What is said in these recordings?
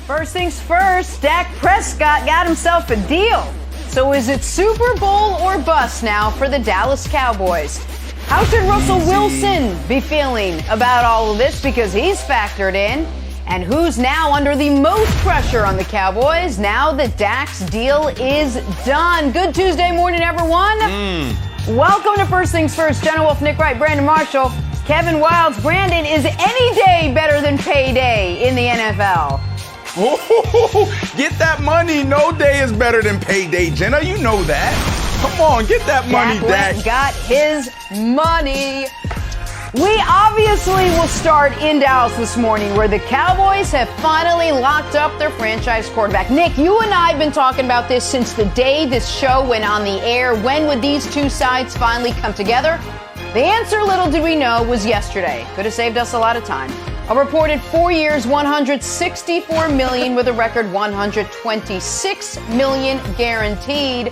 First things first, Dak Prescott got himself a deal. So is it Super Bowl or bust now for the Dallas Cowboys? How should Russell Wilson be feeling about all of this, because he's factored in? And who's now under the most pressure on the Cowboys now that Dak's deal is done? Good Tuesday morning, everyone. Welcome to First Things First. Jenna Wolfe, Nick Wright, Brandon Marshall, Kevin Wilds. Brandon, is any day better than payday in the NFL? Ooh, get that money. No day is better than payday, Jenna. You know that. Come on, get that money, Dak. Got his money. We obviously will start in Dallas this morning, where the Cowboys have finally locked up their franchise quarterback. Nick, you and I have been talking about this since the day this show went on the air. When would these two sides finally come together? The answer, little did we know, was yesterday. Could have saved us a lot of time. A reported 4 years, $164 million, with a record $126 million guaranteed.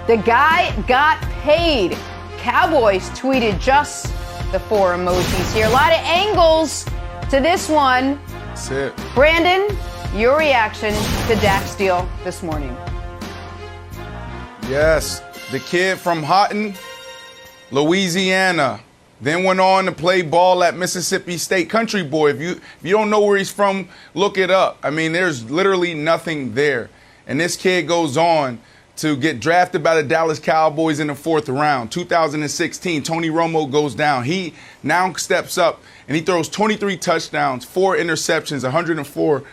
The guy got paid. Cowboys tweeted just the 4 emojis here. A lot of angles to this one. That's it. Brandon, your reaction to Dak's deal this morning? Yes, the kid from Houghton, Louisiana, then went on to play ball at Mississippi State. Country boy. If you don't know where he's from, look it up. I mean, there's literally nothing there. And this kid goes on to get drafted by the Dallas Cowboys in the 4th round. 2016, Tony Romo goes down. He now steps up and he throws 23 touchdowns, 4 interceptions, 104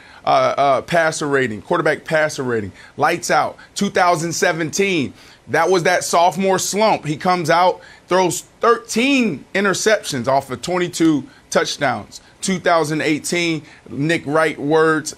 passer rating, quarterback passer rating. Lights out. 2017, that was that sophomore slump. He comes out, throws 13 interceptions off of 22 touchdowns. 2018, Nick Wright words,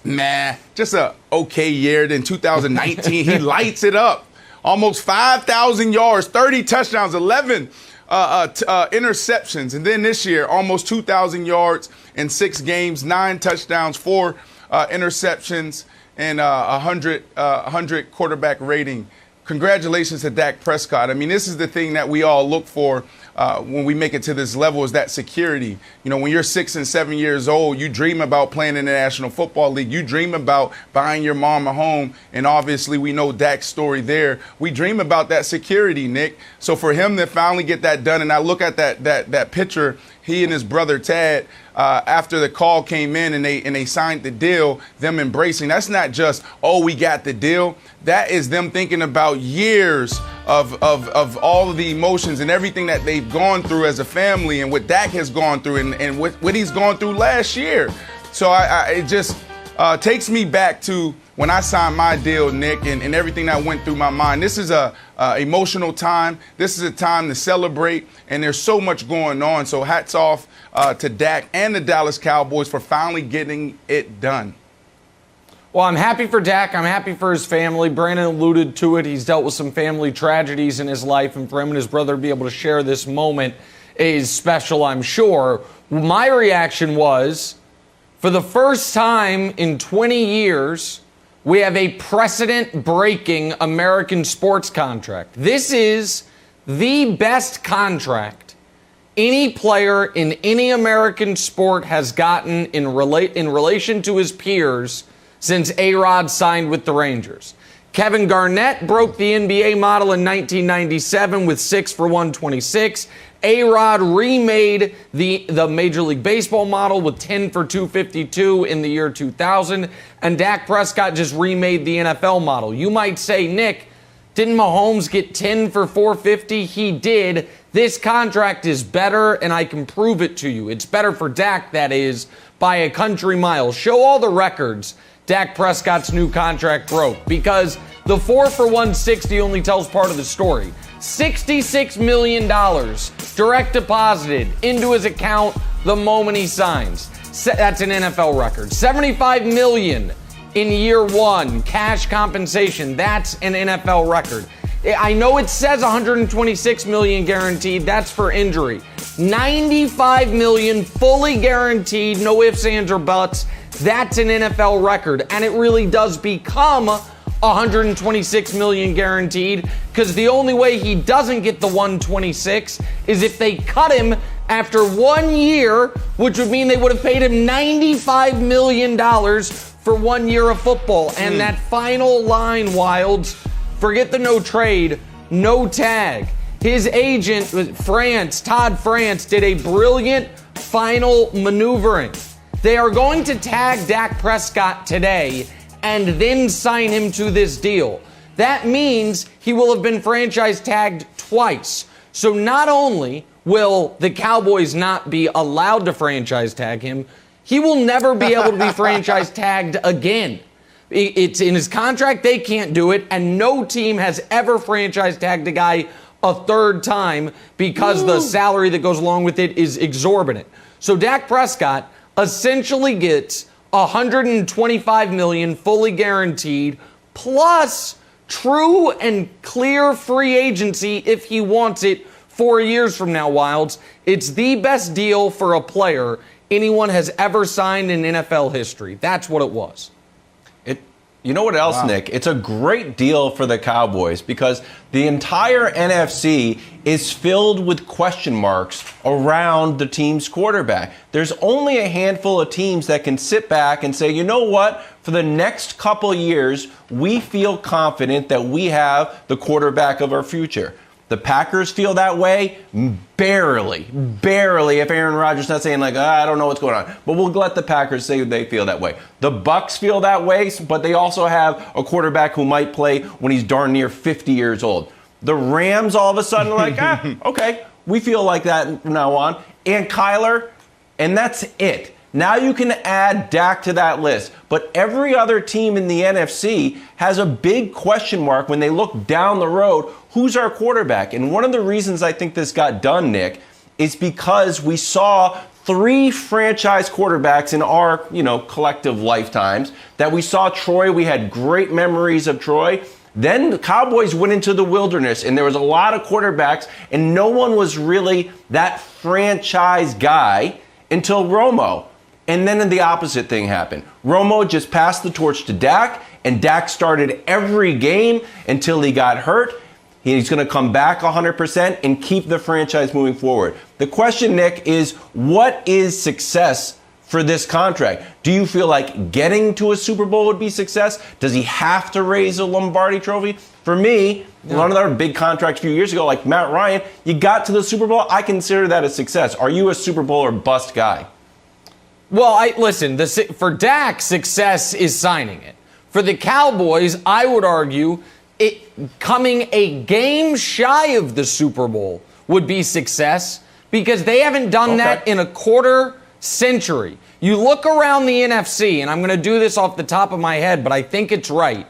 just a okay year. Then 2019, he lights it up. Almost 5,000 yards, 30 touchdowns, 11 interceptions. And then this year, almost 2,000 yards in 6 games, 9 touchdowns, 4 interceptions, and 100 quarterback rating. Congratulations to Dak Prescott. I mean, this is the thing that we all look for when we make it to this level, is that security. You know, when you're 6 and 7 years old, you dream about playing in the National Football League. You dream about buying your mom a home. And obviously, we know Dak's story there. We dream about that security, Nick. So for him to finally get that done, and I look at that picture, he and his brother Tad, after the call came in and they signed the deal, them embracing. That's not just, oh, we got the deal. That is them thinking about years of all of the emotions and everything that they've gone through as a family, and what Dak has gone through, and what he's gone through last year. So it just takes me back to when I signed my deal, Nick, and everything that went through my mind. This is a emotional time. This is a time to celebrate, and there's so much going on. So hats off to Dak and the Dallas Cowboys for finally getting it done. Well, I'm happy for Dak. I'm happy for his family. Brandon alluded to it. He's dealt with some family tragedies in his life, and for him and his brother to be able to share this moment is special, I'm sure. My reaction was, for the first time in 20 years, we have a precedent-breaking American sports contract. This is the best contract any player in any American sport has gotten in relation to his peers since A-Rod signed with the Rangers. Kevin Garnett broke the NBA model in 1997 with 6 for 126. A-Rod remade the Major League Baseball model with 10 for 252 in the year 2000. And Dak Prescott just remade the NFL model. You might say, Nick, didn't Mahomes get 10 for 450? He did. This contract is better, and I can prove it to you. It's better for Dak, that is, by a country mile. Show all the records Dak Prescott's new contract broke, because the 4 for 160 only tells part of the story. $66 million direct deposited into his account the moment he signs. That's an NFL record. $75 million in year 1, cash compensation. That's an NFL record. I know it says $126 million guaranteed. That's for injury. $95 million fully guaranteed, no ifs, ands, or buts. That's an NFL record, and it really does become $126 million guaranteed, because the only way he doesn't get the 126 is if they cut him after 1 year, which would mean they would have paid him $95 million for 1 year of football. And that final line, Wilds, forget the no trade, no tag. His agent, Todd France, did a brilliant final maneuvering. They are going to tag Dak Prescott today and then sign him to this deal. That means he will have been franchise tagged twice. So not only will the Cowboys not be allowed to franchise tag him, he will never be able to be franchise tagged again. It's in his contract, they can't do it, and no team has ever franchise tagged a guy a third time because the salary that goes along with it is exorbitant. So Dak Prescott essentially gets $125 million fully guaranteed, plus true and clear free agency if he wants it 4 years from now, Wilds. It's the best deal for a player anyone has ever signed in NFL history. That's what it was. You know what else, wow, Nick? It's a great deal for the Cowboys because the entire NFC is filled with question marks around the team's quarterback. There's only a handful of teams that can sit back and say, you know what? For the next couple years, we feel confident that we have the quarterback of our future. The Packers feel that way? Barely. If Aaron Rodgers not saying like, I don't know what's going on. But we'll let the Packers say they feel that way. The Bucs feel that way, but they also have a quarterback who might play when he's darn near 50 years old. The Rams all of a sudden are like, okay, we feel like that from now on. And Kyler, and that's it. Now you can add Dak to that list. But every other team in the NFC has a big question mark when they look down the road. Who's our quarterback? And one of the reasons I think this got done, Nick, is because we saw 3 franchise quarterbacks in our, collective lifetimes. That we saw Troy. We had great memories of Troy. Then the Cowboys went into the wilderness, and there was a lot of quarterbacks, and no one was really that franchise guy until Romo. And then the opposite thing happened. Romo just passed the torch to Dak, and Dak started every game until he got hurt. He's going to come back 100% and keep the franchise moving forward. The question, Nick, is what is success for this contract? Do you feel like getting to a Super Bowl would be success? Does he have to raise a Lombardi trophy? For me, one of our big contracts a few years ago, like Matt Ryan, you got to the Super Bowl. I consider that a success. Are you a Super Bowl or bust guy? Well, listen, for Dak, success is signing it. For the Cowboys, I would argue coming a game shy of the Super Bowl would be success because they haven't done that in a quarter century. You look around the NFC, and I'm going to do this off the top of my head, but I think it's right.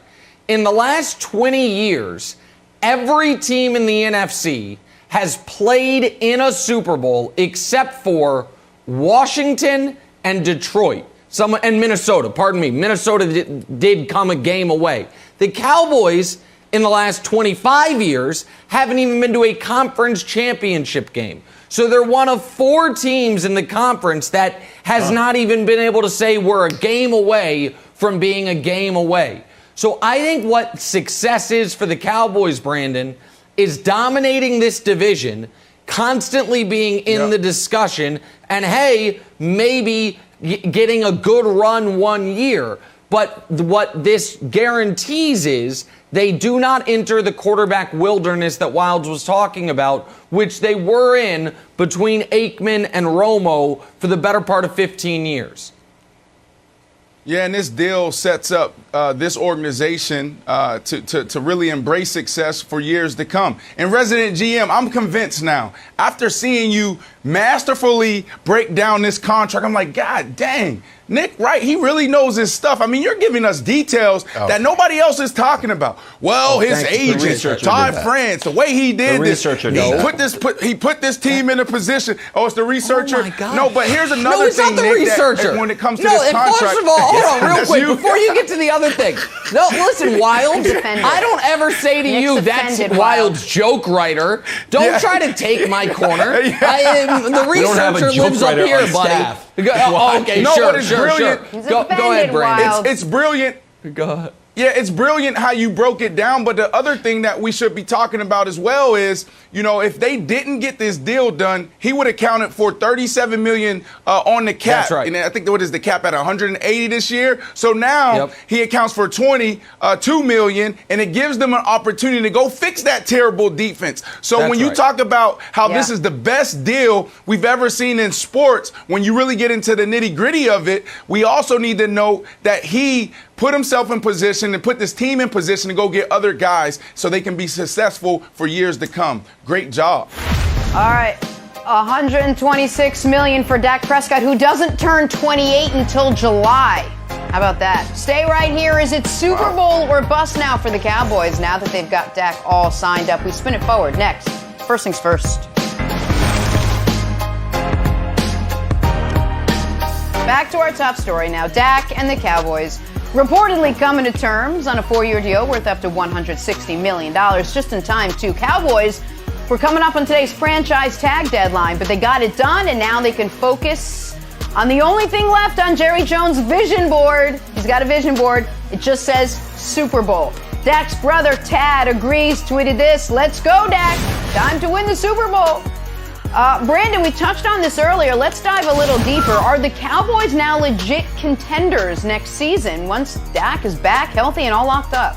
In the last 20 years, every team in the NFC has played in a Super Bowl except for Washington and Detroit. And Minnesota, pardon me. Minnesota did come a game away. The Cowboys in the last 25 years haven't even been to a conference championship game. So they're one of 4 teams in the conference that has not even been able to say we're a game away from being a game away. So I think what success is for the Cowboys, Brandon, is dominating this division, constantly being in the discussion, and hey, maybe getting a good run 1 year. But what this guarantees is they do not enter the quarterback wilderness that Wilds was talking about, which they were in between Aikman and Romo for the better part of 15 years. Yeah, and this deal sets up this organization to really embrace success for years to come. And resident GM, I'm convinced now, after seeing you masterfully break down this contract, I'm like, God dang, Nick Wright, he really knows his stuff. I mean, you're giving us details that nobody else is talking about. Well, his agent, Todd France, the way he did this, he put this team in a position. Oh, it's the researcher. Oh my God. No, but here's another thing, not the Nick, researcher. that when it comes to this contract. First of all, hold on real quick, before you get to the other thing. No, listen, Wilds, I don't ever say to you, that's Wilds' joke writer. Don't try to take my corner. The researcher lives up here, buddy. Okay, no, sure, but it's brilliant. Go ahead, Brandon. It's brilliant. Go ahead. Yeah, it's brilliant how you broke it down, but the other thing that we should be talking about as well is, you know, if they didn't get this deal done, he would have counted for $37 million on the cap. That's right. And I think what is the cap at 180 this year? So now he accounts for $22 million, and it gives them an opportunity to go fix that terrible defense. So when you talk about how this is the best deal we've ever seen in sports, when you really get into the nitty-gritty of it, we also need to know that he put himself in position and put this team in position to go get other guys so they can be successful for years to come. Great job. All right. $126 million for Dak Prescott, who doesn't turn 28 until July. How about that? Stay right here. Is it Super Bowl or bust now for the Cowboys now that they've got Dak all signed up? We spin it forward next. First things first. Back to our top story now. Dak and the Cowboys reportedly coming to terms on a 4-year deal worth up to $160 million. Just in time, too. Cowboys were coming up on today's franchise tag deadline, but they got it done, and now they can focus on the only thing left on Jerry Jones' vision board. He's got a vision board. It just says Super Bowl. Dak's brother, Tad, agrees, tweeted this: "Let's go, Dak. Time to win the Super Bowl." Brandon, we touched on this earlier. Let's dive a little deeper. Are the Cowboys now legit contenders next season once Dak is back, healthy, and all locked up?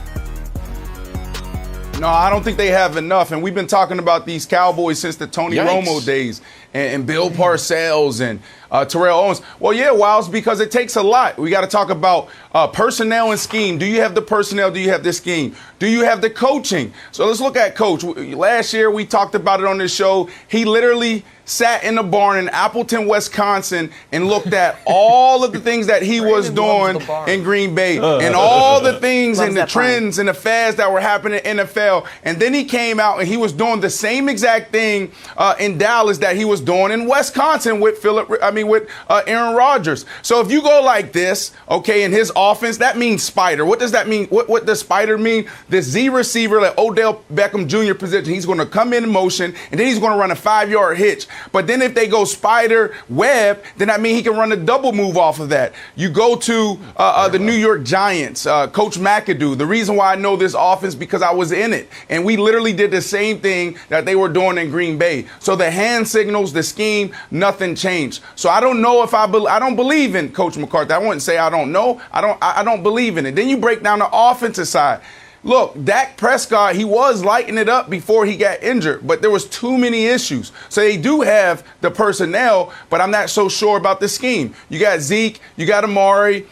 No, I don't think they have enough. And we've been talking about these Cowboys since the Tony Romo days and Bill Parcells and Terrell Owens. Well, yeah, Wiles, because it takes a lot. We got to talk about personnel and scheme. Do you have the personnel? Do you have the scheme? Do you have the coaching? So let's look at Coach. Last year, we talked about it on this show. He literally sat in a barn in Appleton, Wisconsin, and looked at all of the things that he was doing in Green Bay and all the things and the trends and the fads that were happening in the NFL. And then he came out and he was doing the same exact thing in Dallas that he was doing in Wisconsin with Aaron Rodgers. So if you go like this, okay, in his offense, that means spider. What does that mean? What does spider mean? This Z receiver, like Odell Beckham Jr. position, he's going to come in motion and then he's going to run a 5-yard hitch. But then if they go spider web, then that means he can run a double move off of that. You go to the New York Giants, Coach McAdoo. The reason why I know this offense because I was in it. And we literally did the same thing that they were doing in Green Bay. So the hand signals, the scheme, nothing changed. So I don't know if I don't believe in Coach McCarthy. I wouldn't say I don't know. I don't believe in it. Then you break down the offensive side. Look, Dak Prescott, he was lighting it up before he got injured, but there was too many issues. So they do have the personnel, but I'm not so sure about the scheme. You got Zeke, you got Amari,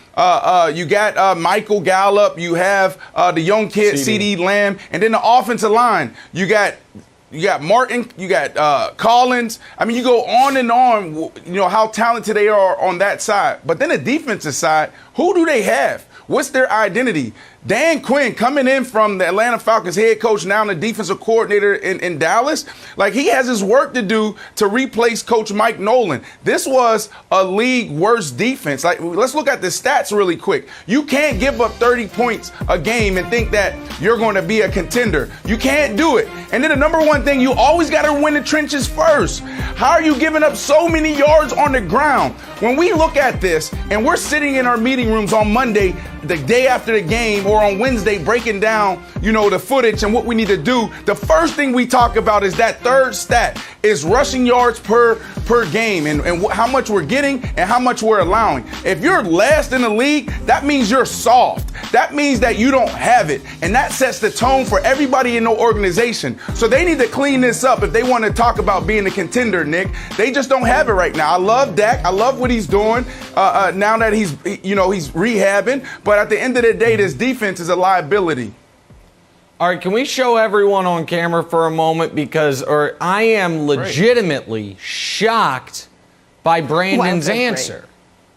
you got Michael Gallup, you have the young kid, CD Lamb, and then the offensive line. You got Martin, you got Collins. I mean, you go on and on, you know, how talented they are on that side. But then the defensive side, who do they have? What's their identity? Dan Quinn coming in from the Atlanta Falcons head coach, now the defensive coordinator in Dallas. Like, he has his work to do to replace Coach Mike Nolan. This was a league worst defense. Like, let's look at the stats really quick. You can't give up 30 points a game and think that you're going to be a contender. You can't do it. And then the number one thing, you always got to win the trenches first. How are you giving up so many yards on the ground? When we look at this and we're sitting in our meeting rooms on Monday, the day after the game, or on Wednesday breaking down, you know, the footage and what we need to do, the first thing we talk about is that third stat is rushing yards per game and how much we're getting and how much we're allowing. If you're last in the league, that means you're soft. That means that you don't have it. And that sets the tone for everybody in the organization. So they need to clean this up if they want to talk about being a contender, Nick. They just don't have it right now. I love Dak. I love what he's doing now that he's rehabbing. But at the end of the day, this defense is a liability. All right, can we show everyone on camera for a moment? Or I am legitimately shocked by Brandon's answer.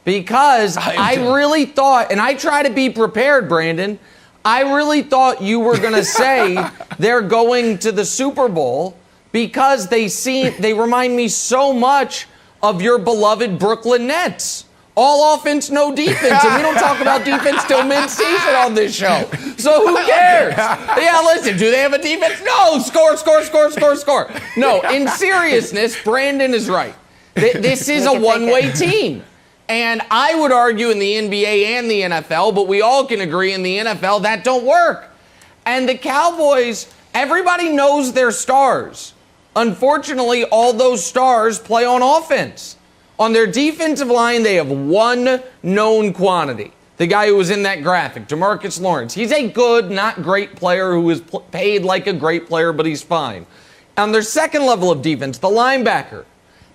Because I really thought, and I try to be prepared, Brandon, I really thought you were going to say they're going to the Super Bowl because they remind me so much of your beloved Brooklyn Nets. All offense, no defense. And we don't talk about defense till mid-season on this show. So who cares? Yeah, listen, do they have a defense? No, score. No, in seriousness, Brandon is right. This is a one-way team. And I would argue in the NBA and the NFL, but we all can agree in the NFL that don't work. And the Cowboys, everybody knows their stars. Unfortunately, all those stars play on offense. On their defensive line, they have one known quantity. The guy who was in that graphic, DeMarcus Lawrence. He's a good, not great player who is paid like a great player, but he's fine. On their second level of defense, the linebacker,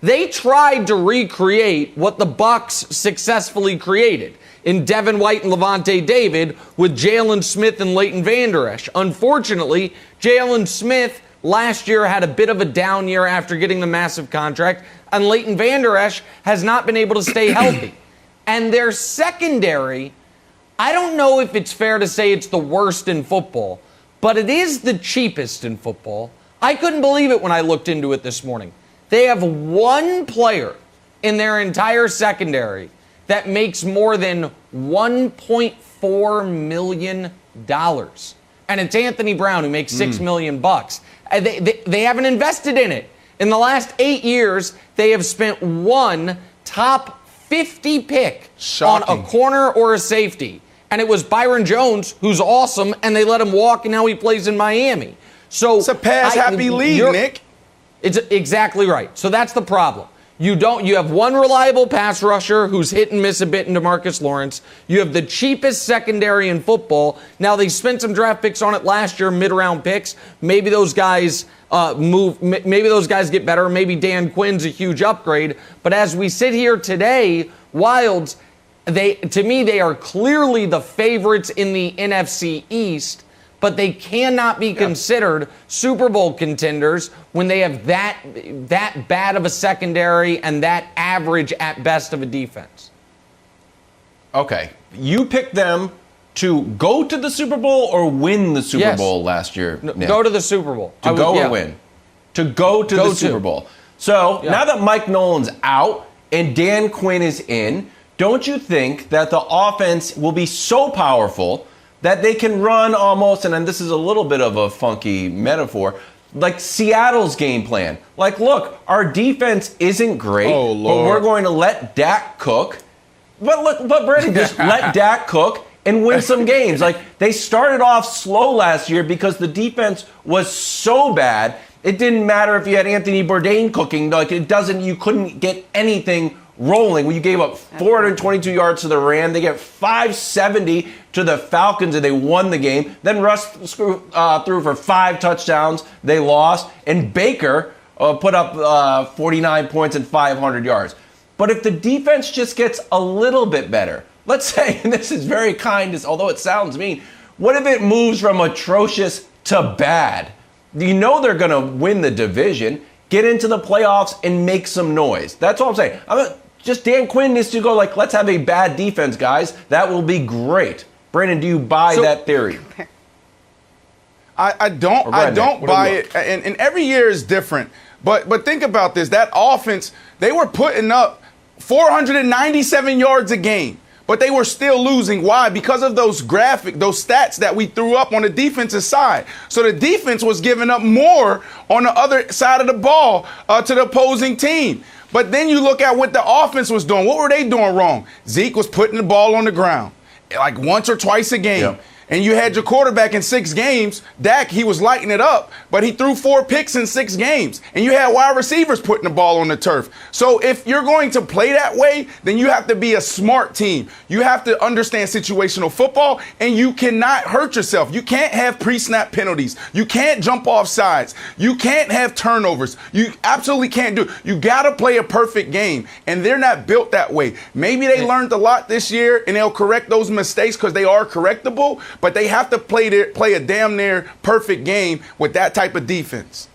they tried to recreate what the Bucs successfully created in Devin White and Levante David with Jalen Smith and Leighton Vander Esch. Unfortunately, Jalen Smith last year had a bit of a down year after getting the massive contract, and Leighton Vander Esch has not been able to stay healthy. And their secondary, I don't know if it's fair to say it's the worst in football, but it is the cheapest in football. I couldn't believe it when I looked into it this morning. They have one player in their entire secondary that makes more than $1.4 million. And it's Anthony Brown, who makes $6 million. They haven't invested in it. In the last 8 years, they have spent one top 50 pick on a corner or a safety. And it was Byron Jones, who's awesome, and they let him walk, and now he plays in Miami. So it's a pass-happy league, Nick. It's exactly right. So that's the problem. You have one reliable pass rusher who's hit and miss a bit in DeMarcus Lawrence. You have the cheapest secondary in football. Now, they spent some draft picks on it last year, mid-round picks. Maybe those guys maybe those guys get better. Maybe Dan Quinn's a huge upgrade. But as we sit here today, Wilds, to me, they are clearly the favorites in the NFC East, but they cannot be considered Super Bowl contenders when they have that bad of a secondary and that average at best of a defense. Okay. You picked them to go to the Super Bowl or win the Super Bowl last year, Nick? Go to the Super Bowl. To go or win? To go to the Super Bowl. So now that Mike Nolan's out and Dan Quinn is in, don't you think that the offense will be so powerful that they can run almost, and then this is a little bit of a funky metaphor, like Seattle's game plan? Like, look, our defense isn't great, but we're going to let Dak cook. But Brady, just let Dak cook and win some games. Like, they started off slow last year because the defense was so bad. It didn't matter if you had Anthony Bourdain cooking. Like, you couldn't get anything rolling. When you gave up 422 yards to the Rams, they get 570 to the Falcons, and they won the game. Then Russ threw for 5 touchdowns. They lost. And Baker put up 49 points and 500 yards. But if the defense just gets a little bit better, let's say, and this is very kind, although it sounds mean, what if it moves from atrocious to bad? You know they're going to win the division, get into the playoffs, and make some noise. That's all I'm saying. Just Dan Quinn needs to go like, let's have a bad defense, guys. That will be great. Brandon, do you buy that theory? I don't buy it. And every year is different. But think about this. That offense, they were putting up 497 yards a game. But they were still losing. Why? Because of those stats that we threw up on the defensive side. So the defense was giving up more on the other side of the ball to the opposing team. But then you look at what the offense was doing. What were they doing wrong? Zeke was putting the ball on the ground like once or twice a game. Yep. And you had your quarterback in 6 games. Dak, he was lighting it up, but he threw 4 picks in 6 games. And you had wide receivers putting the ball on the turf. So if you're going to play that way, then you have to be a smart team. You have to understand situational football, and you cannot hurt yourself. You can't have pre-snap penalties. You can't jump off sides. You can't have turnovers. You absolutely can't do it. You got to play a perfect game, and they're not built that way. Maybe they learned a lot this year, and they'll correct those mistakes because they are correctable. But they have to play a damn near perfect game with that type of defense.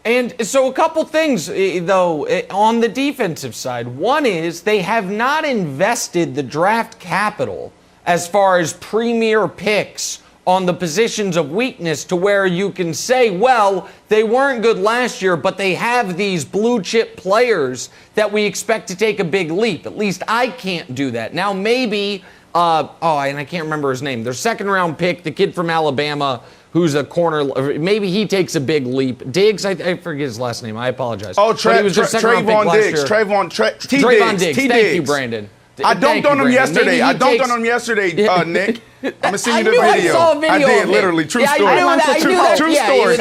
And so a couple things, though, on the defensive side. One is they have not invested the draft capital as far as premier picks on the positions of weakness to where you can say, well, they weren't good last year, but they have these blue chip players that we expect to take a big leap. At least I can't do that. Now, maybe and I can't remember his name. Their second-round pick, the kid from Alabama, who's a corner. Maybe he takes a big leap. Diggs, I forget his last name. I apologize. Oh, Trayvon Diggs. Trayvon Diggs. Thank you, Brandon. I dunked on him yesterday. Nick. I'm gonna send you the video. I saw a video. I did, literally. True story. True story.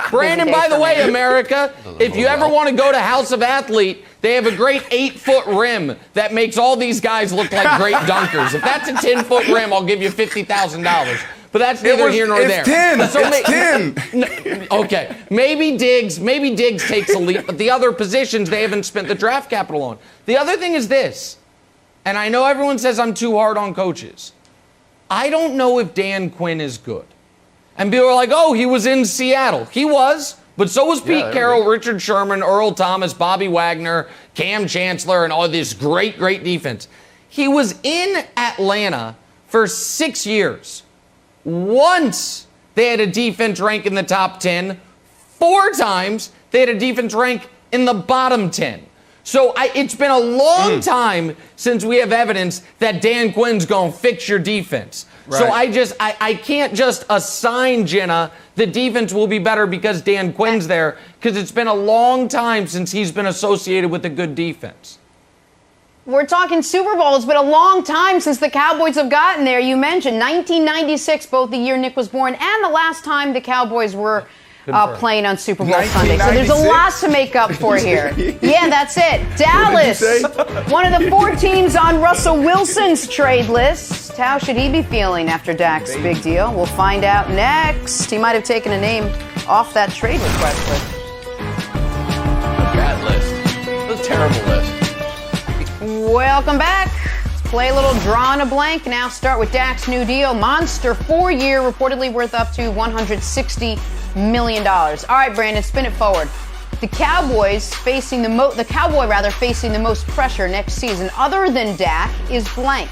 Brandon, by the way, America, if you ever want to go to House of Athlete, they have a great 8-foot rim that makes all these guys look like great dunkers. If that's a 10-foot rim, I'll give you $50,000. But that's neither here nor there. It's 10. Okay. Maybe Diggs takes a leap, but the other positions they haven't spent the draft capital on. The other thing is this, and I know everyone says I'm too hard on coaches. I don't know if Dan Quinn is good. And people are like, oh, he was in Seattle. He was, but so was Pete Carroll, Richard Sherman, Earl Thomas, Bobby Wagner, Cam Chancellor, and all this great defense. He was in Atlanta for 6 years. Once they had a defense rank in the top 10. 4 times they had a defense rank in the bottom 10. So it's been a long time since we have evidence that Dan Quinn's going to fix your defense. Right. So I can't just assign Jenna the defense will be better because Dan Quinn's there, because it's been a long time since he's been associated with a good defense. We're talking Super Bowl. It's been a long time since the Cowboys have gotten there. You mentioned 1996, both the year Nick was born and the last time the Cowboys were playing on Super Bowl Sunday. So there's a lot to make up for here. Yeah, that's it. Dallas, one of the 4 teams on Russell Wilson's trade list. How should he be feeling after Dak's big deal? We'll find out next. He might have taken a name off that trade request list. Bad list. That's a terrible list. Welcome back. Let's play a little draw in a blank. Now start with Dak's new deal. Monster 4-year, reportedly worth up to $160 million. All right, Brandon, spin it forward. The Cowboy facing the most pressure next season, other than Dak, is blank.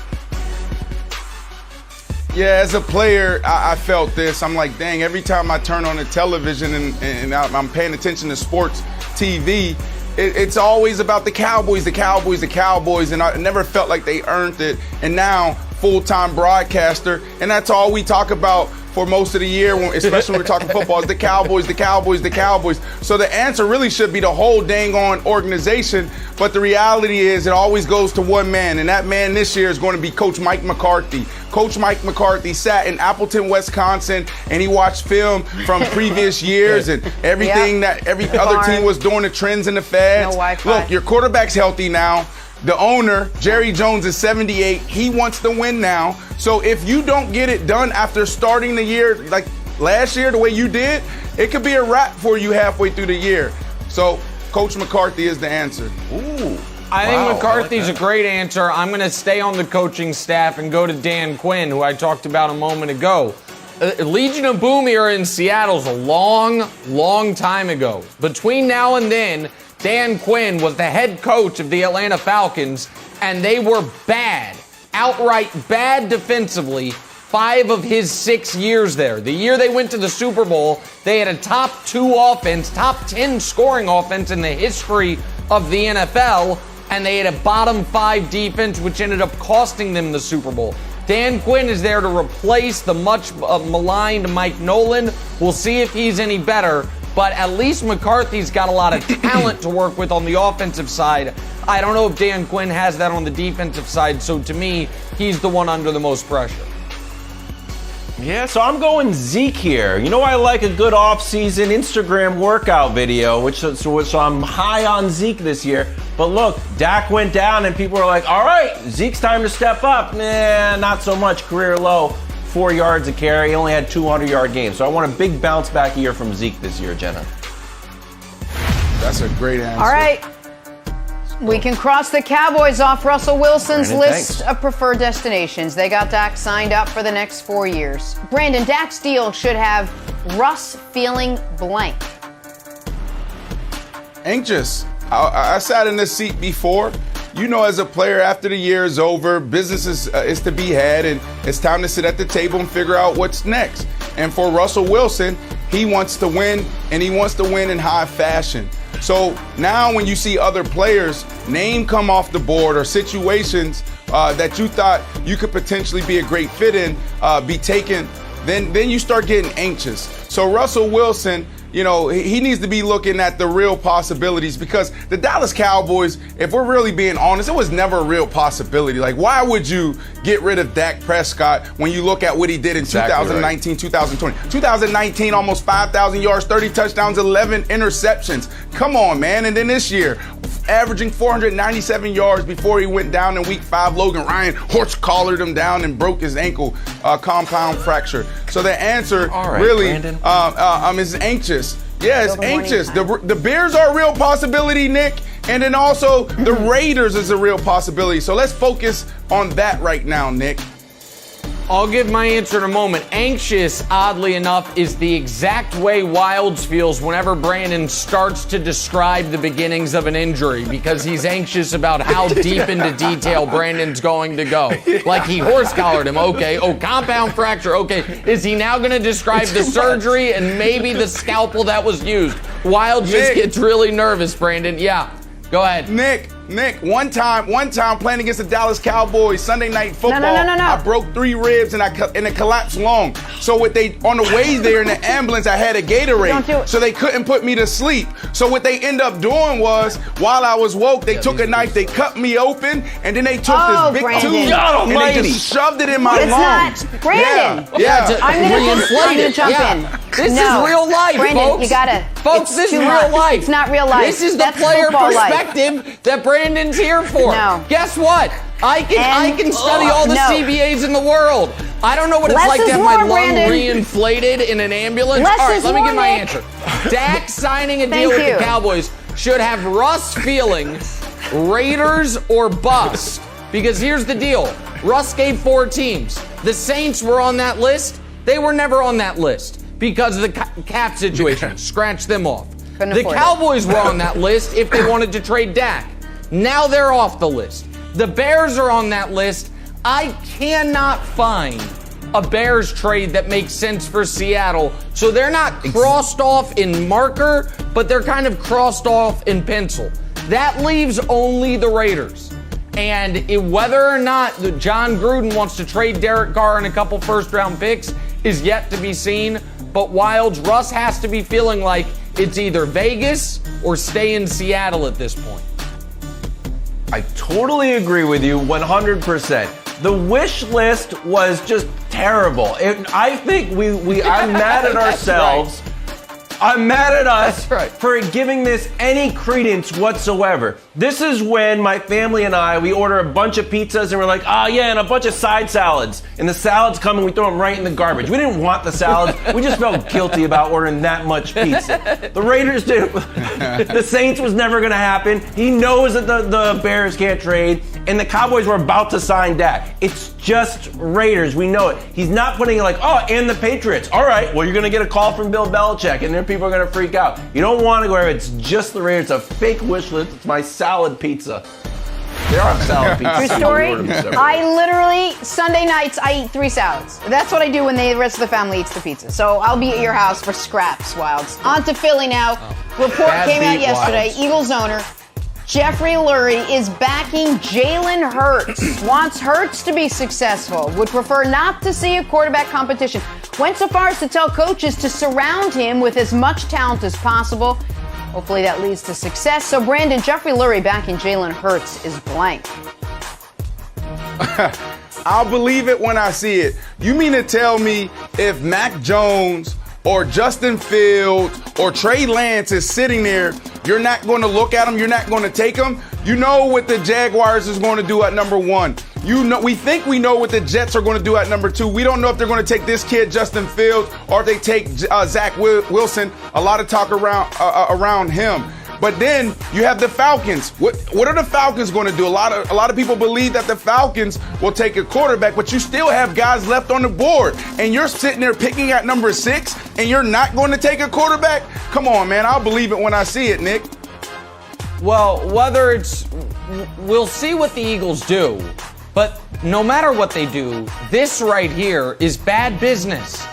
Yeah, as a player, I felt this. I'm like, dang, every time I turn on the television and I'm paying attention to sports TV, it's always about the Cowboys, and I never felt like they earned it. And now, full-time broadcaster, and that's all we talk about for most of the year, especially when we're talking football, is the Cowboys. So the answer really should be the whole dang on organization, but the reality is it always goes to one man, and that man this year is going to be Coach Mike McCarthy. Coach Mike McCarthy sat in Appleton, Wisconsin, and he watched film from previous years and everything that every other team was doing, the trends and the fads. No Wi-Fi. Look, your quarterback's healthy now. The owner, Jerry Jones, is 78. He wants to win now. So if you don't get it done after starting the year like last year, the way you did, it could be a wrap for you halfway through the year. So Coach McCarthy is the answer. Ooh. I think McCarthy's a great answer. I'm going to stay on the coaching staff and go to Dan Quinn, who I talked about a moment ago. Legion of Boom era in Seattle's a long time ago. Between now and then, Dan Quinn was the head coach of the Atlanta Falcons, and they were bad, outright bad defensively 5 of his 6 years there. The year they went to the Super Bowl, they had a top 2 offense, top 10 scoring offense in the history of the NFL, and they had a bottom 5 defense, which ended up costing them the Super Bowl. Dan Quinn is there to replace the much maligned Mike Nolan. We'll see if he's any better. But at least McCarthy's got a lot of talent to work with on the offensive side. I don't know if Dan Quinn has that on the defensive side, so to me, he's the one under the most pressure. Yeah, so I'm going Zeke here. You know, I like a good off-season Instagram workout video, so I'm high on Zeke this year. But look, Dak went down and people are like, all right, Zeke's time to step up. Nah, not so much. Career low. 4 yards a carry. He only had 200-yard games. So I want a big bounce back year from Zeke this year, Jenna. That's a great answer. All right. We can cross the Cowboys off Russell Wilson's list of preferred destinations. They got Dak signed up for the next 4 years. Brandon, Dak's deal should have Russ feeling blank. Anxious. I sat in this seat before. You know, as a player, after the year is over, business is to be had, and it's time to sit at the table and figure out what's next. And for Russell Wilson, he wants to win, and he wants to win in high fashion. So now when you see other players' name come off the board or situations that you thought you could potentially be a great fit in be taken, then you start getting anxious. So Russell Wilson, you know, he needs to be looking at the real possibilities, because the Dallas Cowboys, if we're really being honest, it was never a real possibility. Like, why would you get rid of Dak Prescott when you look at what he did in 2019, right. 2020? 2019, almost 5,000 yards, 30 touchdowns, 11 interceptions. Come on, man. And then this year, averaging 497 yards before he went down in week 5. Logan Ryan horse-collared him down and broke his ankle, compound fracture. So the answer really is anxious. Yeah, it's anxious. The Bears are a real possibility, Nick. And then also the Raiders is a real possibility. So let's focus on that right now, Nick. I'll give my answer in a moment. Anxious, oddly enough, is the exact way Wilds feels whenever Brandon starts to describe the beginnings of an injury, because he's anxious about how deep into detail Brandon's going to go. Like, he horse-collared him, okay. Oh, compound fracture, okay. Is he now going to describe the surgery and maybe the scalpel that was used? Wilds just gets really nervous, Brandon. Yeah, go ahead. Nick, one time playing against the Dallas Cowboys, Sunday Night Football, No. I broke 3 ribs and it collapsed lung. So on the way there in the ambulance, I had a Gatorade, so they couldn't put me to sleep. So what they end up doing was, while I was woke, they took a knife, they cut me open, and then they took this big tube and they just shoved it in my lung. It's not Brandon. Yeah. I'm gonna jump in. This is real life, Brandon, folks. you gotta. Folks, this is real life. It's not real life. This is the That's player perspective perspective that Brandon's here for. No. Guess what? I can study all the CBAs in the world. I don't know what it's like to have my lung reinflated in an ambulance. All right, let me give my answer. Dak signing a deal with the Cowboys should have Russ feeling Raiders or bust. Because here's the deal. Russ gave 4 teams. The Saints were on that list. They were never on that list because of the cap situation. Scratch them off. The Cowboys were on that list if they wanted to trade Dak. Now they're off the list. The Bears are on that list. I cannot find a Bears trade that makes sense for Seattle. So they're not crossed off in marker, but they're kind of crossed off in pencil. That leaves only the Raiders. And whether or not John Gruden wants to trade Derek Carr and a couple first-round picks is yet to be seen. But Russ has to be feeling like it's either Vegas or stay in Seattle at this point. I totally agree with you 100%. The wish list was just terrible. I think I'm mad at ourselves. Right. I'm mad at us for giving this any credence whatsoever. This is when my family and we order a bunch of pizzas and we're like, and a bunch of side salads. And the salads come and we throw them right in the garbage. We didn't want the salads. We just felt guilty about ordering that much pizza. The Raiders did. The Saints was never going to happen. He knows that the Bears can't trade. And the Cowboys were about to sign Dak. It's just Raiders. We know it. He's not putting it like, and the Patriots. All right, well, you're going to get a call from Bill Belichick, and then people are going to freak out. You don't want to go where it's just the Raiders. It's a fake wish list. It's my salad pizza. They are salad pizza. True story. I literally, Sunday nights, I eat 3 salads. That's what I do when the rest of the family eats the pizza. So I'll be at your house for scraps, Wilds. On to Philly now. Report came out yesterday. Wilds. Eagles owner Jeffrey Lurie is backing Jalen Hurts, wants Hurts to be successful, would prefer not to see a quarterback competition. Went so far as to tell coaches to surround him with as much talent as possible. Hopefully that leads to success. So, Brandon, Jeffrey Lurie backing Jalen Hurts is blank. I'll believe it when I see it. You mean to tell me if Mac Jones or Justin Fields or Trey Lance is sitting there, you're not going to look at them, you're not going to take them? You know what the Jaguars is going to do at number 1. We think we know what the Jets are going to do at number 2. We don't know if they're going to take this kid, Justin Fields, or if they take Zach Wilson. A lot of talk around him. But then you have the Falcons. What are the Falcons going to do? A lot of people believe that the Falcons will take a quarterback, but you still have guys left on the board. And you're sitting there picking at number 6, and you're not going to take a quarterback? Come on, man. I'll believe it when I see it, Nick. Well, we'll see what the Eagles do. But no matter what they do, this right here is bad business.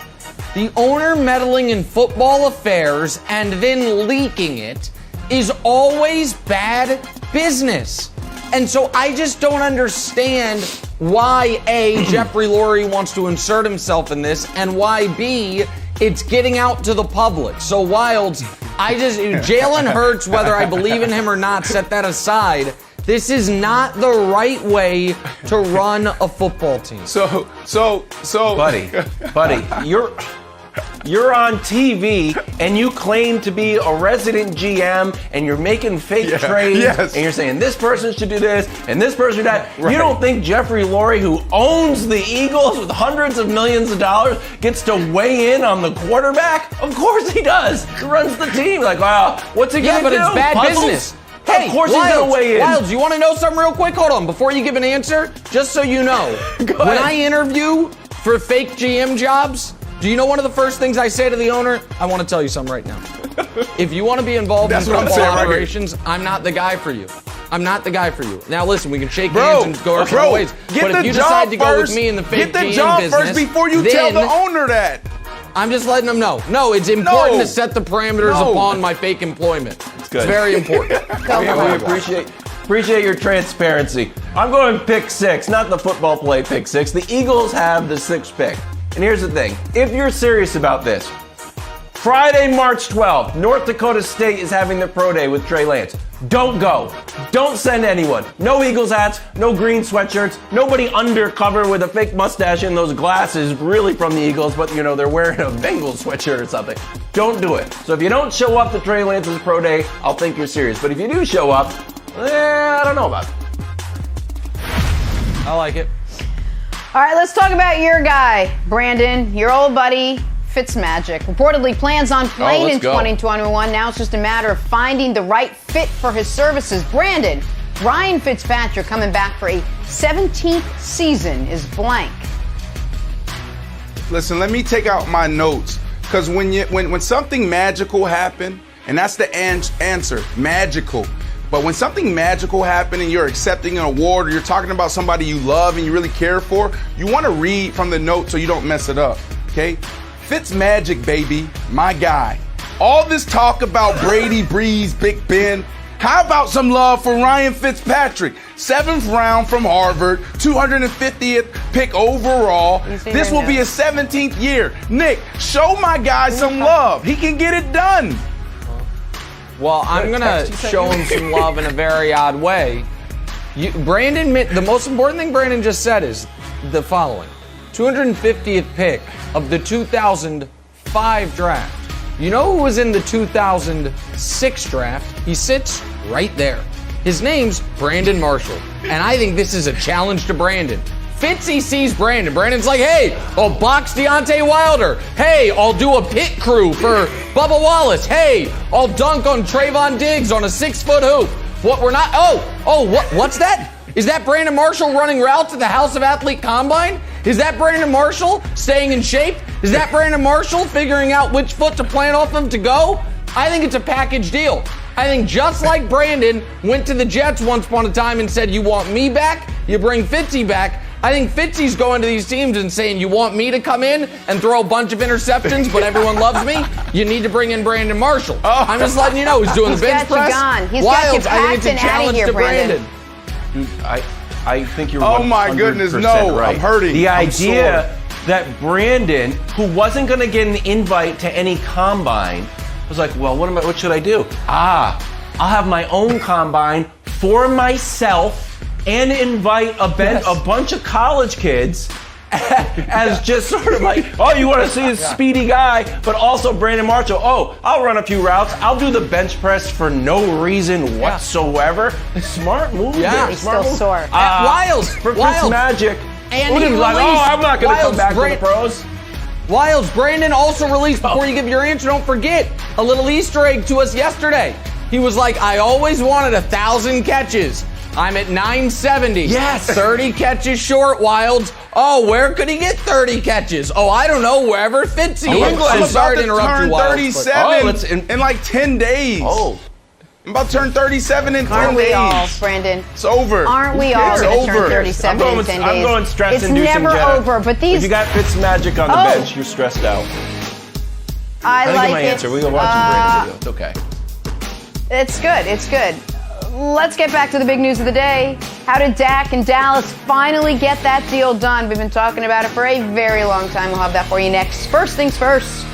The owner meddling in football affairs and then leaking it is always bad business. And so I just don't understand why, A, Jeffrey Lurie wants to insert himself in this, and why, B, it's getting out to the public. So, Wilds, Jalen Hurts, whether I believe in him or not, set that aside. This is not the right way to run a football team. So, buddy, you're on TV and you claim to be a resident GM and you're making fake trades and you're saying this person should do this and this person should do that. Right. You don't think Jeffrey Lurie, who owns the Eagles with hundreds of millions of dollars, gets to weigh in on the quarterback? Of course he does. He runs the team. Like, wow, what's he gonna do? Yeah, but it's bad Puzzles? business. Hey, of course he's gonna weigh in. Wilds, you want to know something real quick? Hold on, before you give an answer, just so you know, when I interview for fake GM jobs, do you know one of the first things I say to the owner? I want to tell you something right now. If you want to be involved in football operations, I'm not the guy for you. I'm not the guy for you. Now listen, we can shake hands and go our separate ways. But if you decide to go with me in the fake GM business, get the job first before you tell the owner that. I'm just letting them know. No, it's important to set the parameters upon my fake employment. It's very important. We appreciate your transparency. I'm going pick 6, not the football play pick 6. The Eagles have the 6th pick. And here's the thing. If you're serious about this, Friday, March 12th, North Dakota State is having their pro day with Trey Lance. Don't go. Don't send anyone. No Eagles hats, no green sweatshirts, nobody undercover with a fake mustache and those glasses really from the Eagles, but you know, they're wearing a Bengals sweatshirt or something. Don't do it. So if you don't show up to Trey Lance's pro day, I'll think you're serious. But if you do show up, I don't know about it. I like it. All right, let's talk about your guy, Brandon, your old buddy, Fitzmagic. Reportedly plans on playing in 2021. Now it's just a matter of finding the right fit for his services. Brandon, Ryan Fitzpatrick coming back for a 17th season is blank. Listen, let me take out my notes, because when something magical happens, and that's the answer, magical. But when something magical happens and you're accepting an award, or you're talking about somebody you love and you really care for, you want to read from the note so you don't mess it up, okay? Fitzmagic, baby, my guy. All this talk about Brady, Breeze, Big Ben. How about some love for Ryan Fitzpatrick? 7th round from Harvard, 250th pick overall. This will be his 17th year. Nick, show my guy some love. He can get it done. Well, I'm going to show him some love in a very odd way. Brandon, the most important thing Brandon just said is the following. 250th pick of the 2005 draft. You know who was in the 2006 draft? He sits right there. His name's Brandon Marshall. And I think this is a challenge to Brandon. Fitzy sees Brandon. Brandon's like, hey, I'll box Deontay Wilder. Hey, I'll do a pit crew for Bubba Wallace. Hey, I'll dunk on Trayvon Diggs on a 6-foot hoop. What we're not, what's that? Is that Brandon Marshall running routes at the House of Athlete Combine? Is that Brandon Marshall staying in shape? Is that Brandon Marshall figuring out which foot to plant off of to go? I think it's a package deal. I think just like Brandon went to the Jets once upon a time and said, you want me back? You bring Fitzy back. I think Fitzy's going to these teams and saying, you want me to come in and throw a bunch of interceptions, but everyone loves me? You need to bring in Brandon Marshall. I'm just letting you know, he's doing the bench press. He's got you packed and out of here, Brandon. I think you're 100% oh my goodness, no, right. I'm hurting. The idea that Brandon, who wasn't going to get an invite to any combine, was like, well, what should I do? I'll have my own combine for myself and invite a bunch of college kids as just sort of like, oh, you want to see a speedy guy, but also Brandon Marshall. Oh, I'll run a few routes. I'll do the bench press for no reason whatsoever. Smart move. Yeah, he's still sore. Wilds for Fitzmagic. And he like, I'm not going to come back to the pros. Wilds, Brandon also released, before you give your answer, don't forget, a little Easter egg to us yesterday. He was like, I always wanted 1,000 catches. I'm at 970. Yes. 30 catches short, Wilds. Oh, where could he get 30 catches? Oh, I don't know, wherever Fitzy is. I'm sorry to interrupt you, Wilds. 37 in like 10 days. Oh. I'm about to turn 37 in 10 Aren't days. we all, Brandon? It's over. Aren't we all going to turn 37 in 10 days? I'm going stress-inducing, It's never over, but these... If you got Fitzmagic on the bench, you're stressed out. I like my it. answer. We can watch Brandon video. It's okay. It's good. It's good. let's get back to the big news of the day. How did Dak and Dallas finally get that deal done? We've been talking about it for a very long time. We'll have that for you next. First things first.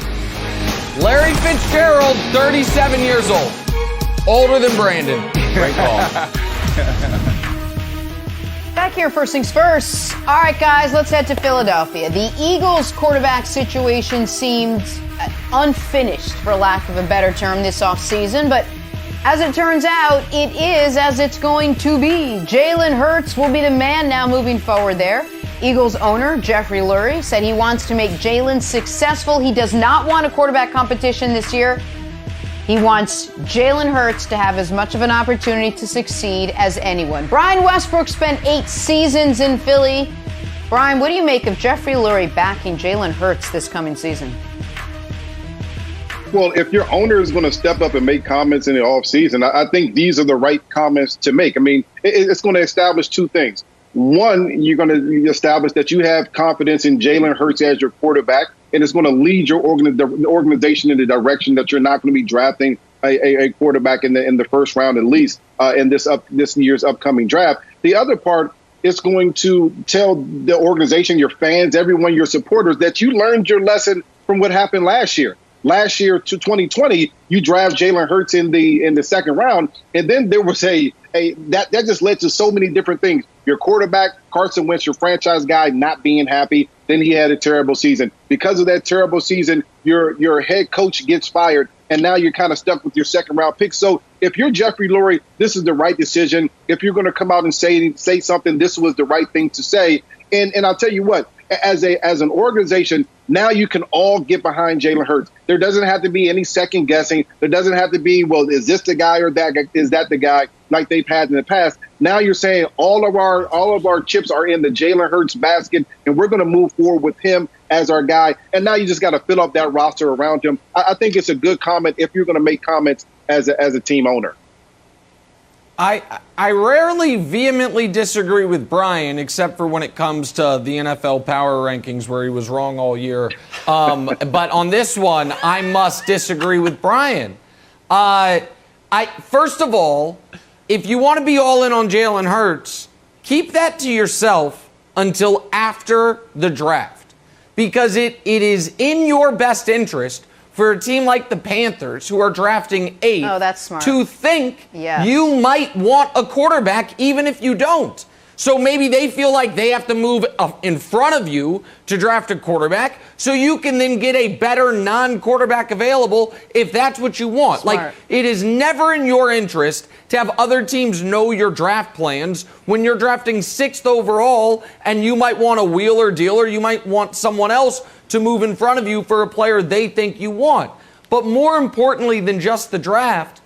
Larry Fitzgerald, 37 years old. Older than Brandon. Great call. Back here, first things first. All right, guys, let's head to Philadelphia. The Eagles' quarterback situation seemed unfinished, for lack of a better term, this offseason. But as it turns out, it is as it's going to be. Jalen Hurts will be the man now moving forward there. Eagles owner Jeffrey Lurie said he wants to make Jalen successful. He does not want a quarterback competition this year. He wants Jalen Hurts to have as much of an opportunity to succeed as anyone. Brian Westbrook spent 8 seasons in Philly. Brian, what do you make of Jeffrey Lurie backing Jalen Hurts this coming season? Well, if your owner is going to step up and make comments in the offseason, I think these are the right comments to make. I mean, it's going to establish 2 things. One, you're going to establish that you have confidence in Jalen Hurts as your quarterback, and it's going to lead your organization in the direction that you're not going to be drafting a quarterback in the first round, at least in this year's upcoming draft. The other part is going to tell the organization, your fans, everyone, your supporters, that you learned your lesson from what happened last year. Last year to 2020, you draft Jalen Hurts in the second round, and then there was that just led to so many different things. Your quarterback, Carson Wentz, your franchise guy, not being happy. Then he had a terrible season. Because of that terrible season, your head coach gets fired, and now you're kind of stuck with your second-round pick. So if you're Jeffrey Lurie, this is the right decision. If you're going to come out and say something, this was the right thing to say. And I'll tell you what, as an organization, now you can all get behind Jalen Hurts. There doesn't have to be any second guessing. There doesn't have to be, well, is this the guy or that guy? Is that the guy like they've had in the past? Now you're saying all of our chips are in the Jalen Hurts basket, and we're going to move forward with him as our guy. And now you just got to fill up that roster around him. I think it's a good comment if you're going to make comments as a team owner. I rarely vehemently disagree with Brian, except for when it comes to the NFL power rankings, where he was wrong all year. But on this one, I must disagree with Brian. First of all, if you want to be all in on Jalen Hurts, keep that to yourself until after the draft, because it is in your best interest for a team like the Panthers, who are drafting 8th, that's smart, to think you might want a quarterback even if you don't. So maybe they feel like they have to move up in front of you to draft a quarterback so you can then get a better non-quarterback available if that's what you want. Smart. Like, it is never in your interest to have other teams know your draft plans when you're drafting 6th overall and you might want a wheeler dealer, you might want someone else to move in front of you for a player they think you want. But more importantly than just the draft,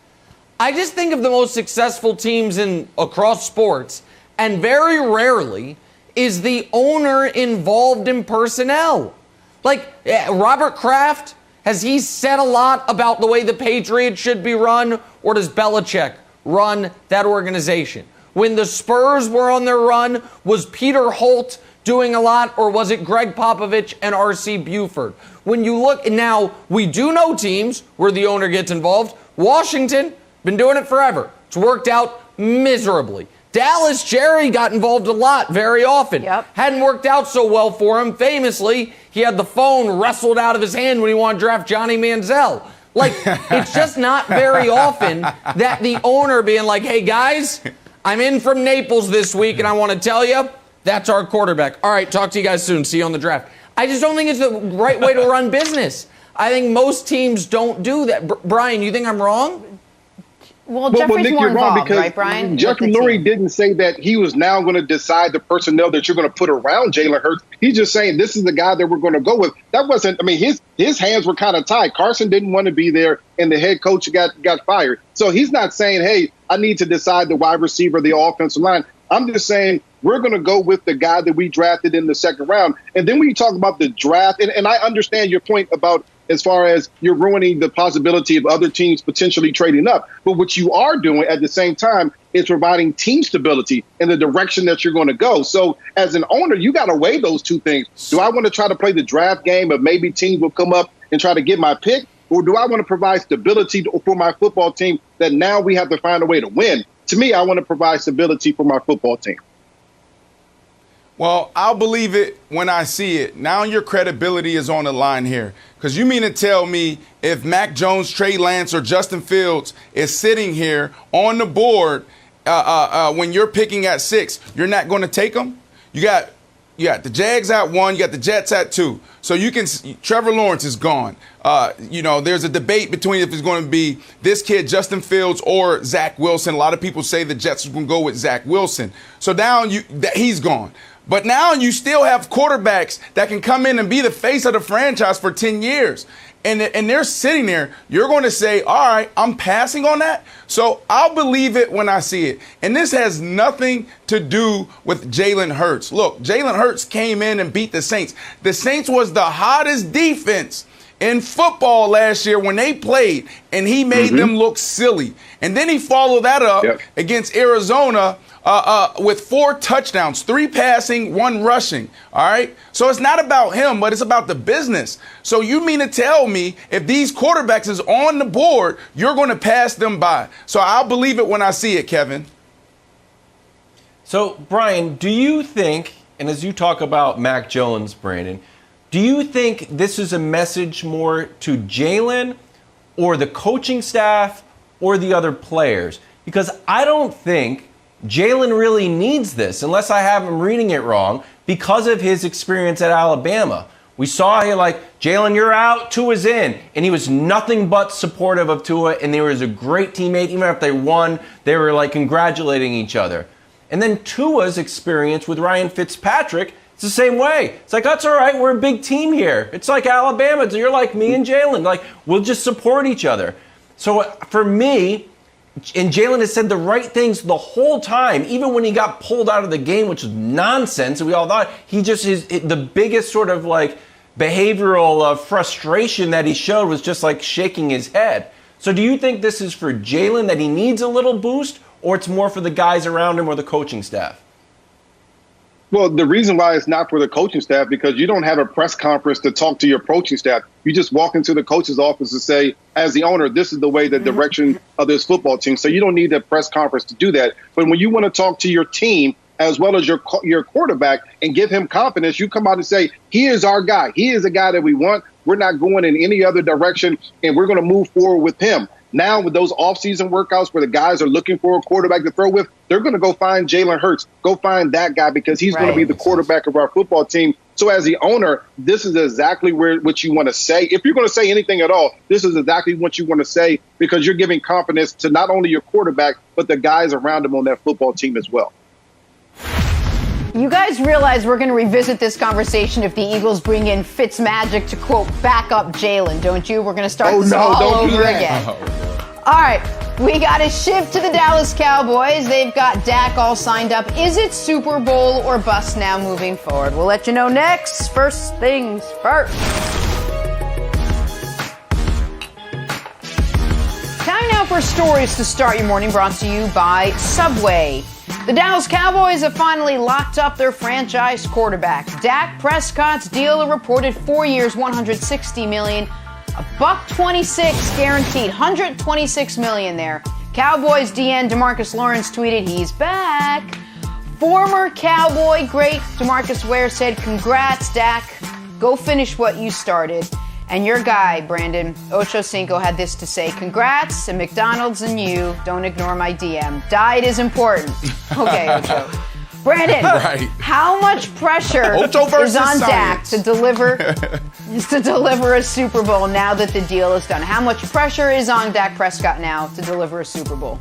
I just think of the most successful teams across sports, and very rarely is the owner involved in personnel. Like Robert Kraft, has he said a lot about the way the Patriots should be run, or does Belichick run that organization? When the Spurs were on their run, was Peter Holt doing a lot, or was it Greg Popovich and R.C. Buford? When you look now, we do know teams where the owner gets involved. Washington, been doing it forever. It's worked out miserably. Dallas, Jerry got involved a lot, very often. Hadn't worked out so well for him. Famously, he had the phone wrestled out of his hand when he wanted to draft Johnny Manziel. Like, it's just not very often that the owner being like, hey, guys, I'm in from Naples this week, and I want to tell you, that's our quarterback. All right, talk to you guys soon. See you on the draft. I just don't think it's the right way to run business. I think most teams don't do that. Brian, you think I'm wrong? Well, Jeffrey's Nick, more you're wrong, involved, because right, Brian? Jeffrey Lurie didn't say that he was now going to decide the personnel that you're going to put around Jalen Hurts. He's just saying this is the guy that we're going to go with. That wasn't, I mean, his hands were kind of tied. Carson didn't want to be there, and the head coach got fired. So he's not saying, hey, I need to decide the wide receiver, the offensive line. I'm just saying we're going to go with the guy that we drafted in the second round. And then when you talk about the draft, and I understand your point about as far as you're ruining the possibility of other teams potentially trading up. But what you are doing at the same time is providing team stability in the direction that you're going to go. So as an owner, you got to weigh those two things. Do I want to try to play the draft game of maybe teams will come up and try to get my pick? Or do I want to provide stability for my football team that now we have to find a way to win? To me, I want to provide stability for my football team. Well, I'll believe it when I see it. Now your credibility is on the line here. Because you mean to tell me if Mac Jones, Trey Lance, or Justin Fields is sitting here on the board when you're picking at 6, you're not going to take them? You got the Jags at 1, you got the Jets at 2. So you can – Trevor Lawrence is gone. There's a debate between if it's going to be this kid, Justin Fields, or Zach Wilson. A lot of people say the Jets are going to go with Zach Wilson. So now he's gone. But now you still have quarterbacks that can come in and be the face of the franchise for 10 years. And they're sitting there. You're going to say, all right, I'm passing on that. So I'll believe it when I see it. And this has nothing to do with Jalen Hurts. Look, Jalen Hurts came in and beat the Saints. The Saints was the hottest defense in football last year when they played, and he made them look silly. And then he followed that up against Arizona with 4 touchdowns, 3 passing, 1 rushing. All right. So it's not about him, but it's about the business. So you mean to tell me if these quarterbacks is on the board, you're going to pass them by? So I'll believe it when I see it, Kevin. So, Brian, do you think, and as you talk about Mac Jones, Brandon, do you think this is a message more to Jalen or the coaching staff or the other players? Because I don't think Jalen really needs this, unless I have him reading it wrong, because of his experience at Alabama. We saw Jalen, you're out, Tua's in. And he was nothing but supportive of Tua, and they were a great teammate. Even if they won, they were congratulating each other. And then Tua's experience with Ryan Fitzpatrick, it's the same way. It's that's all right, we're a big team here. It's like Alabama, so you're like me and Jalen. We'll just support each other. So for me, and Jalen has said the right things the whole time, even when he got pulled out of the game, which was nonsense. And we all thought he just is the biggest sort of behavioral frustration that he showed was just shaking his head. So do you think this is for Jalen, that he needs a little boost, or it's more for the guys around him or the coaching staff? Well, the reason why it's not for the coaching staff, because you don't have a press conference to talk to your coaching staff. You just walk into the coach's office and say, as the owner, this is the way, the direction of this football team. So you don't need a press conference to do that. But when you want to talk to your team as well as your quarterback and give him confidence, you come out and say, he is our guy. He is the guy that we want. We're not going in any other direction, and we're going to move forward with him. Now, with those offseason workouts where the guys are looking for a quarterback to throw with, they're going to go find Jalen Hurts, go find that guy, because he's going to be the quarterback of our football team. So as the owner, this is exactly what you want to say. If you're going to say anything at all, this is exactly what you want to say, because you're giving confidence to not only your quarterback, but the guys around him on that football team as well. You guys realize we're going to revisit this conversation if the Eagles bring in Fitzmagic to, quote, back up Jalen, don't you? We're going to start this all over again. All right, we got to shift to the Dallas Cowboys. They've got Dak all signed up. Is it Super Bowl or bust now moving forward? We'll let you know next. First things first. Time now for stories to start your morning, brought to you by Subway. The Dallas Cowboys have finally locked up their franchise quarterback. Dak Prescott's deal, a reported 4 years, $160 million, $126 guaranteed, $126 million there. Cowboys DN DeMarcus Lawrence tweeted, he's back. Former Cowboy great DeMarcus Ware said, congrats, Dak. Go finish what you started. And your guy, Brandon Ochocinco, had this to say, congrats, and McDonald's and you, don't ignore my DM. Diet is important. Okay, Ocho. Brandon, how much pressure is on Dak to deliver a Super Bowl now that the deal is done? How much pressure is on Dak Prescott now to deliver a Super Bowl?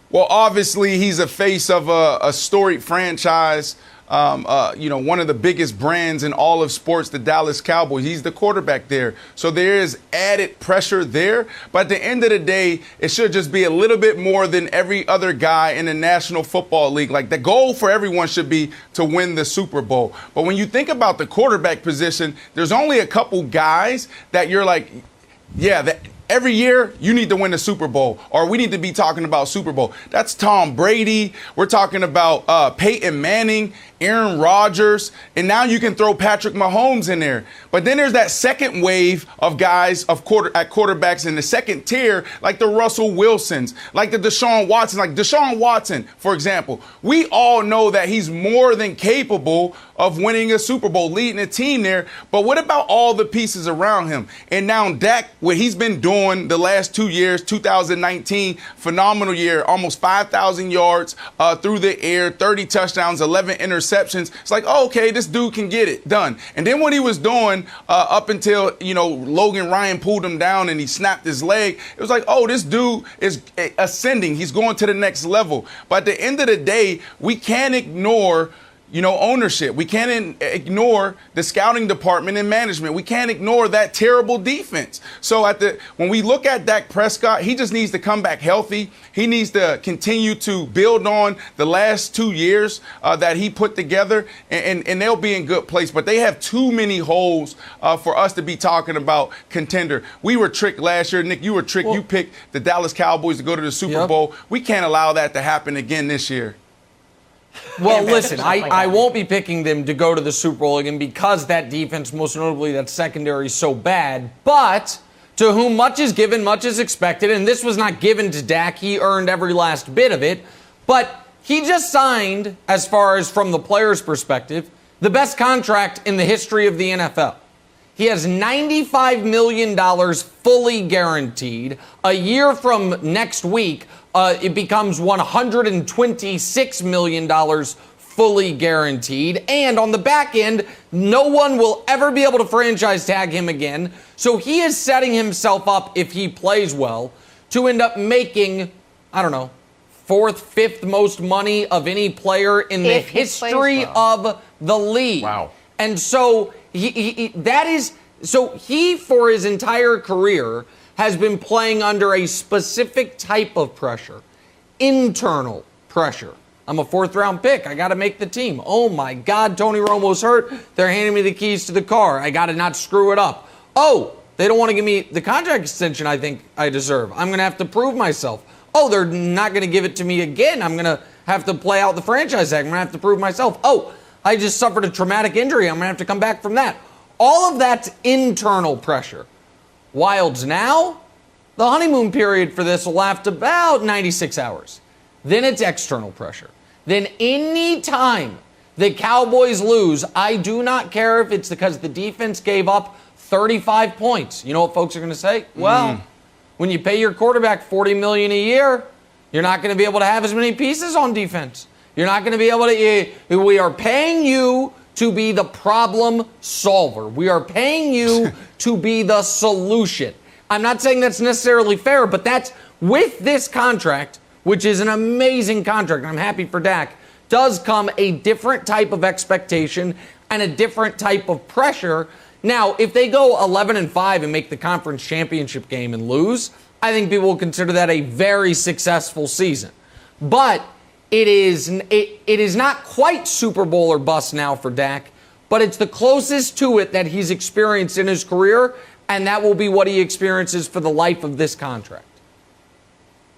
Well, obviously, he's a face of a storied franchise. One of the biggest brands in all of sports, the Dallas Cowboys. He's the quarterback there. So there is added pressure there. But at the end of the day, it should just be a little bit more than every other guy in the National Football League. The goal for everyone should be to win the Super Bowl. But when you think about the quarterback position, there's only a couple guys that you're every year, you need to win the Super Bowl, or we need to be talking about Super Bowl. That's Tom Brady. We're talking about Peyton Manning, Aaron Rodgers, and now you can throw Patrick Mahomes in there. But then there's that second wave of guys at quarterbacks in the second tier, like the Russell Wilsons, like the Deshaun Watson. Like Deshaun Watson, for example, we all know that he's more than capable of winning a Super Bowl, leading a team there. But what about all the pieces around him? And now Dak, what he's been doing the last 2 years, 2019, phenomenal year, almost 5,000 yards through the air, 30 touchdowns, 11 interceptions. It's like, oh, okay, this dude can get it done. And then what he was doing up until, Logan Ryan pulled him down and he snapped his leg, it was like, oh, this dude is ascending. He's going to the next level. But at the end of the day, we can't ignore ownership. We can't ignore the scouting department and management. We can't ignore that terrible defense. So when we look at Dak Prescott, he just needs to come back healthy. He needs to continue to build on the last 2 years that he put together, and they'll be in good place. But they have too many holes for us to be talking about contender. We were tricked last year. Nick, you were tricked. You picked the Dallas Cowboys to go to the Super Bowl. We can't allow that to happen again this year. Well, listen, I won't be picking them to go to the Super Bowl again because that defense, most notably that secondary, is so bad. But to whom much is given, much is expected. And this was not given to Dak. He earned every last bit of it. But he just signed, as far as from the player's perspective, the best contract in the history of the NFL. He has $95 million fully guaranteed. A year from next week, it becomes $126 million fully guaranteed. And on the back end, no one will ever be able to franchise tag him again. So he is setting himself up, if he plays well, to end up making, I don't know, fourth, fifth most money of any player in the history of the league. Wow. And so he for his entire career has been playing under a specific type of pressure, internal pressure. I'm a fourth-round pick. I got to make the team. Oh, my God, Tony Romo's hurt. They're handing me the keys to the car. I got to not screw it up. Oh, they don't want to give me the contract extension I think I deserve. I'm going to have to prove myself. Oh, they're not going to give it to me again. I'm going to have to play out the franchise tag. I'm going to have to prove myself. Oh, I just suffered a traumatic injury. I'm going to have to come back from that. All of that's internal pressure. Wilds now, the honeymoon period for this will last about 96 hours. Then it's external pressure. Then any time the Cowboys lose, I do not care if it's because the defense gave up 35 points. You know what folks are going to say? Well, when you pay your quarterback $40 million a year, you're not going to be able to have as many pieces on defense. You're not going to be able to. We are paying you to be the problem solver. We are paying you to be the solution. I'm not saying that's necessarily fair, but that's with this contract, which is an amazing contract, and I'm happy for Dak, does come a different type of expectation and a different type of pressure. Now, if they go 11-5 and make the conference championship game and lose, I think people will consider that a very successful season. But it is not quite Super Bowl or bust now for Dak, but it's the closest to it that he's experienced in his career, and that will be what he experiences for the life of this contract.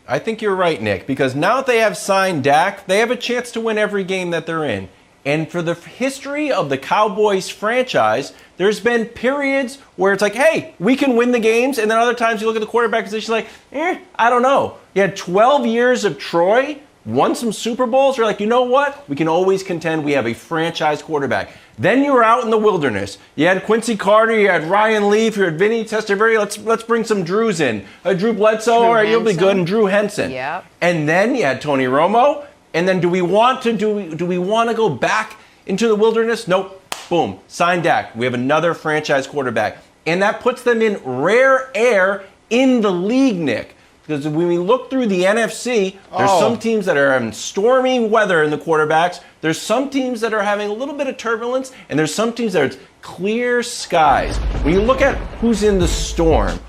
I think you're right, Nick, because now that they have signed Dak, they have a chance to win every game that they're in. And for the history of the Cowboys franchise, there's been periods where it's like, hey, we can win the games, and then other times you look at the quarterback position like, I don't know. You had 12 years of Troy, won some Super Bowls, you're like, you know what? We can always contend we have a franchise quarterback. Then you were out in the wilderness. You had Quincy Carter, you had Ryan Leaf, you had Vinny Testaverde. Let's bring some Drews in. Drew Bledsoe, all right, you'll be good, and Drew Henson. Yep. And then you had Tony Romo. And then do we want to go back into the wilderness? Nope. Boom. Sign Dak. We have another franchise quarterback. And that puts them in rare air in the league, Nick. Because when we look through the NFC, there's some teams that are having stormy weather in the quarterbacks. There's some teams that are having a little bit of turbulence, and there's some teams that are clear skies. When you look at who's in the storm,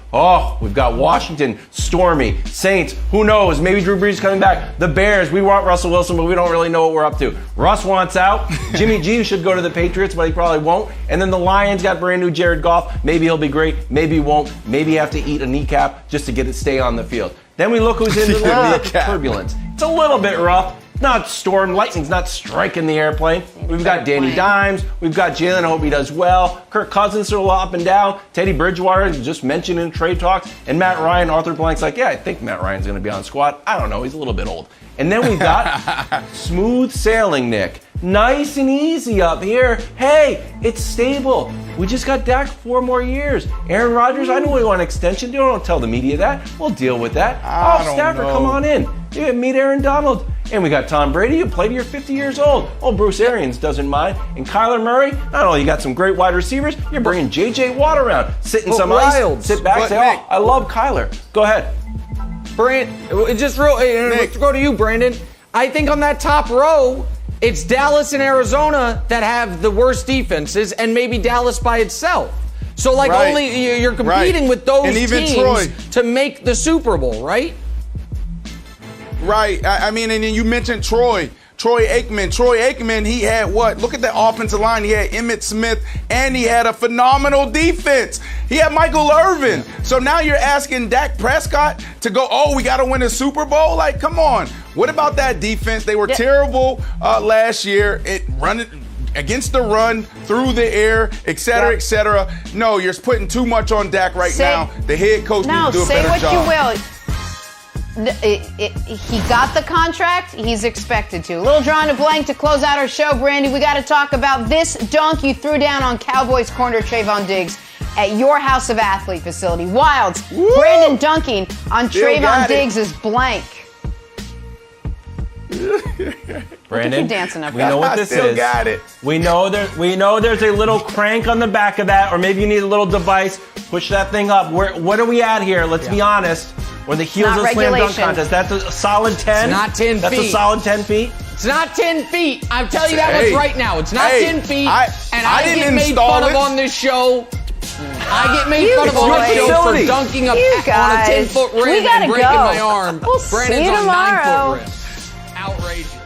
we've got Washington, stormy. Saints, who knows? Maybe Drew Brees coming back. The Bears, we want Russell Wilson, but we don't really know what we're up to. Russ wants out. Jimmy G should go to the Patriots, but he probably won't. And then the Lions got brand new Jared Goff. Maybe he'll be great. Maybe he won't. Maybe you have to eat a kneecap just to get it stay on the field. Then we look who's in the turbulence. It's a little bit rough. Not storm, lightning's not striking the airplane. We've got Danny Dimes. We've got Jalen. I hope he does well. Kirk Cousins are a little up and down. Teddy Bridgewater just mentioned in trade talks. And Matt Ryan, Arthur Blank's like, yeah, I think Matt Ryan's going to be on the squad. I don't know. He's a little bit old. And then we've got smooth sailing, Nick. Nice and easy up here. Hey, it's stable. We just got Dak 4 more years. Aaron Rodgers, I know we want an extension. You don't tell the media that. We'll deal with that. Stafford, come on in. You meet Aaron Donald. And we got Tom Brady, you played till you're 50 years old. Bruce Arians doesn't mind. And Kyler Murray, not only you got some great wide receivers, you're bringing J.J. Watt around. Sit in some ice, sit back, say, I love Kyler. Go ahead. Let's go to you, Brandon. I think on that top row, it's Dallas and Arizona that have the worst defenses, and maybe Dallas by itself. So, only you're competing with those teams to make the Super Bowl, right? Right. I mean, and then you mentioned Troy Aikman. Troy Aikman, he had what? Look at the offensive line. He had Emmitt Smith, and he had a phenomenal defense. He had Michael Irvin. So now you're asking Dak Prescott to go, we got to win a Super Bowl? Like, come on. What about that defense? They were terrible last year. Running against the run, through the air, et cetera, et cetera. No, you're putting too much on Dak now. The head coach needs to do a better job. Say what you will. He got the contract. He's expected to. Little drawing a blank to close out our show, Brandy. We got to talk about this dunk you threw down on Cowboys corner Trayvon Diggs at your House of Athlete facility. Wilds. Woo! Brandon dunking on Trayvon Diggs is blank. Brandon, keep dancing up we know what this is. Got it. We know there's a little crank on the back of that, or maybe you need a little device. Push that thing up. What are we at here? Let's be honest. We're the Heels of Slam Dunk Contest. That's a solid 10. It's not 10 feet. That's a solid 10 feet. It's not 10 feet. I'm telling you that much right now. It's not 10 feet. I get made fun of on this show. I get made fun of on this show for dunking on a 10-foot rim and breaking my arm. We'll Brandon's see you on tomorrow. 9-foot rim. Outrageous.